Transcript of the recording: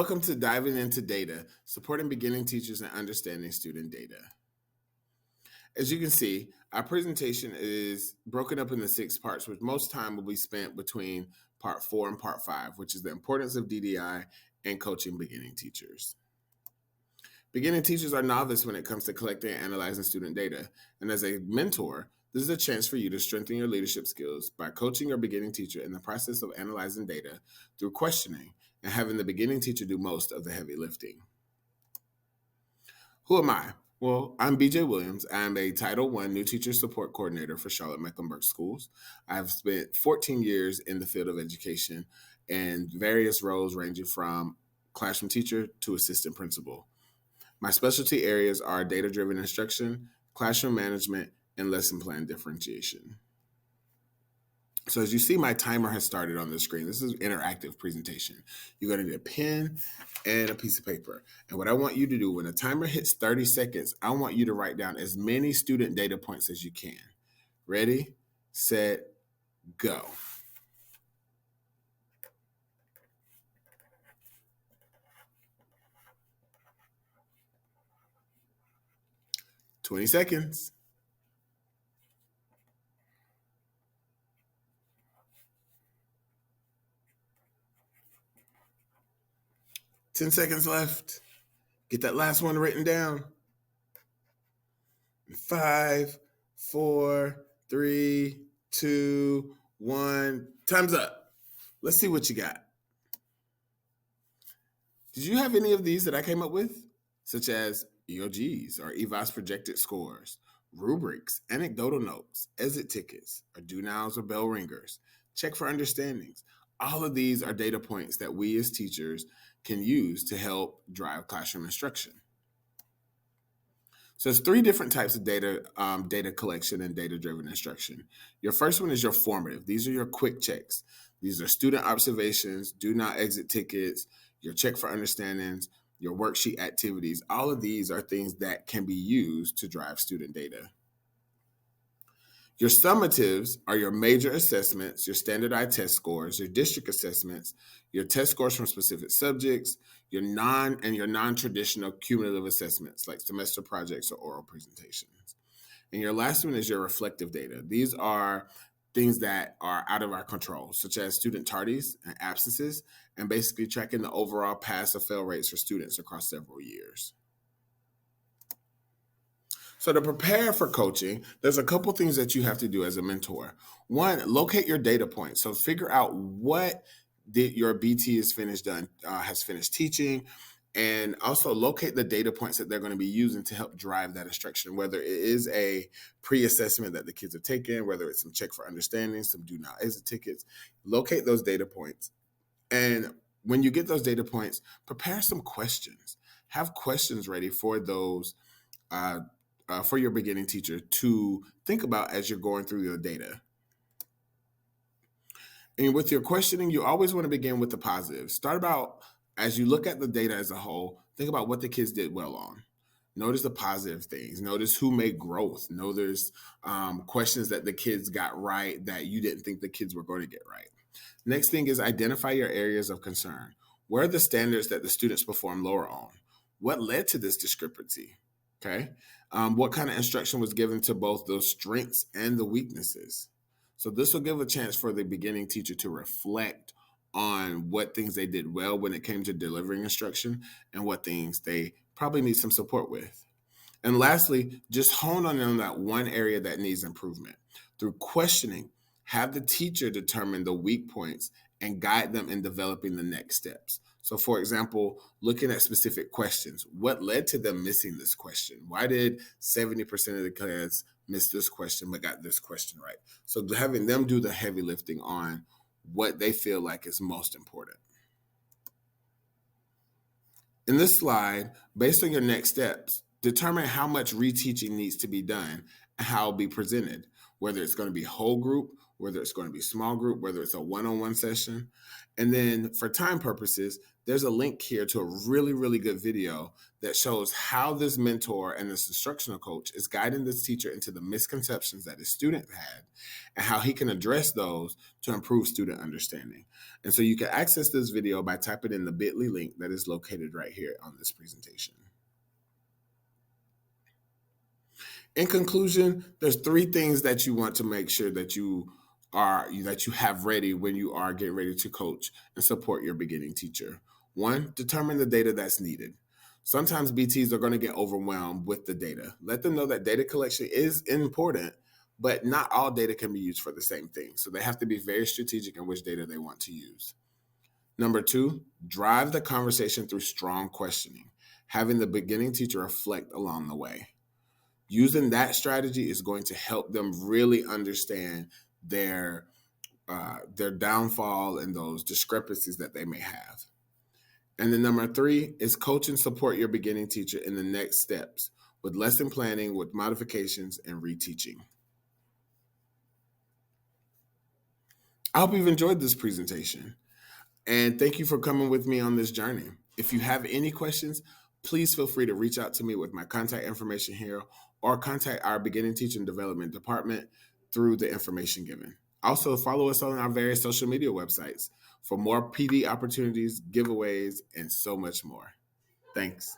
Welcome to Diving into Data, supporting beginning teachers and understanding student data. As you can see, our presentation is broken up into 6 parts, which most time will be spent between part 4 and part 5, which is the importance of DDI and coaching beginning teachers. Beginning teachers are novice when it comes to collecting and analyzing student data, and as a mentor, this is a chance for you to strengthen your leadership skills by coaching your beginning teacher in the process of analyzing data through questioning and having the beginning teacher do most of the heavy lifting. Who am I? Well, I'm BJ Williams. I'm a Title I New Teacher Support Coordinator for Charlotte-Mecklenburg Schools. I've spent 14 years in the field of education in various roles ranging from classroom teacher to assistant principal. My specialty areas are data-driven instruction, classroom management, and lesson plan differentiation. So as you see, my timer has started on the screen. This is an interactive presentation. You're going to need a pen and a piece of paper. And what I want you to do, when the timer hits 30 seconds, I want you to write down as many student data points as you can. Ready, set, go. "20 seconds. "10 seconds left. Get that last one written down. 5, 4, 3, 2, 1. Time's up. Let's see what you got. Did you have any of these that I came up with? Such as EOGs or EVAS projected scores, rubrics, anecdotal notes, exit tickets, or do nows or bell ringers, check for understandings. All of these are data points that we as teachers can use to help drive classroom instruction. So there's 3 different types of data collection and data-driven instruction. Your first one is your formative. These are your quick checks. These are student observations, do not exit tickets, your check for understandings, your worksheet activities. All of these are things that can be used to drive student data. Your summatives are your major assessments, your standardized test scores, your district assessments, your test scores from specific subjects, your non-traditional cumulative assessments like semester projects or oral presentations. And your last one is your reflective data. These are things that are out of our control, such as student tardies and absences, and basically tracking the overall pass or fail rates for students across several years. So to prepare for coaching, there's a couple things that you have to do as a mentor. One, locate your data points. So figure out what your BT has finished teaching, and also locate the data points that they're going to be using to help drive that instruction, whether it is a pre-assessment that the kids are taking, whether it's some check for understanding, some do not exit tickets. Locate those data points. And when you get those data points, prepare some questions. Have questions ready for those for your beginning teacher to think about as you're going through your data. And with your questioning, you always want to begin with the positive. Start about, as you look at the data as a whole, think about what the kids did well on. Notice the positive things. Notice who made growth. Notice questions that the kids got right that you didn't think the kids were going to get right. Next thing is identify your areas of concern. Where are the standards that the students perform lower on? What led to this discrepancy? Okay. What kind of instruction was given to both those strengths and the weaknesses? So this will give a chance for the beginning teacher to reflect on what things they did well when it came to delivering instruction and what things they probably need some support with. And lastly, just hone on that one area that needs improvement. Through questioning, have the teacher determine the weak points and guide them in developing the next steps. So for example, looking at specific questions, what led to them missing this question? Why did 70% of the class miss this question but got this question right? So having them do the heavy lifting on what they feel like is most important. In this slide, based on your next steps, determine how much reteaching needs to be done and how it'll be presented, whether it's going to be whole group, whether it's going to be small group, whether it's a one-on-one session. And then for time purposes, there's a link here to a really, really good video that shows how this mentor and this instructional coach is guiding this teacher into the misconceptions that his student had and how he can address those to improve student understanding. And so you can access this video by typing in the bit.ly link that is located right here on this presentation. In conclusion, there's 3 things that you want to make sure that you have ready when you are getting ready to coach and support your beginning teacher. 1, determine the data that's needed. Sometimes BTs are going to get overwhelmed with the data. Let them know that data collection is important, but not all data can be used for the same thing. So they have to be very strategic in which data they want to use. Number 2, drive the conversation through strong questioning, having the beginning teacher reflect along the way. Using that strategy is going to help them really understand their downfall and those discrepancies that they may have. And then number 3 is coach and support your beginning teacher in the next steps with lesson planning, with modifications, and reteaching. I hope you've enjoyed this presentation, and thank you for coming with me on this journey. If you have any questions, please feel free to reach out to me with my contact information here or contact our beginning teaching development department through the information given. Also, follow us on our various social media websites for more PD opportunities, giveaways, and so much more. Thanks.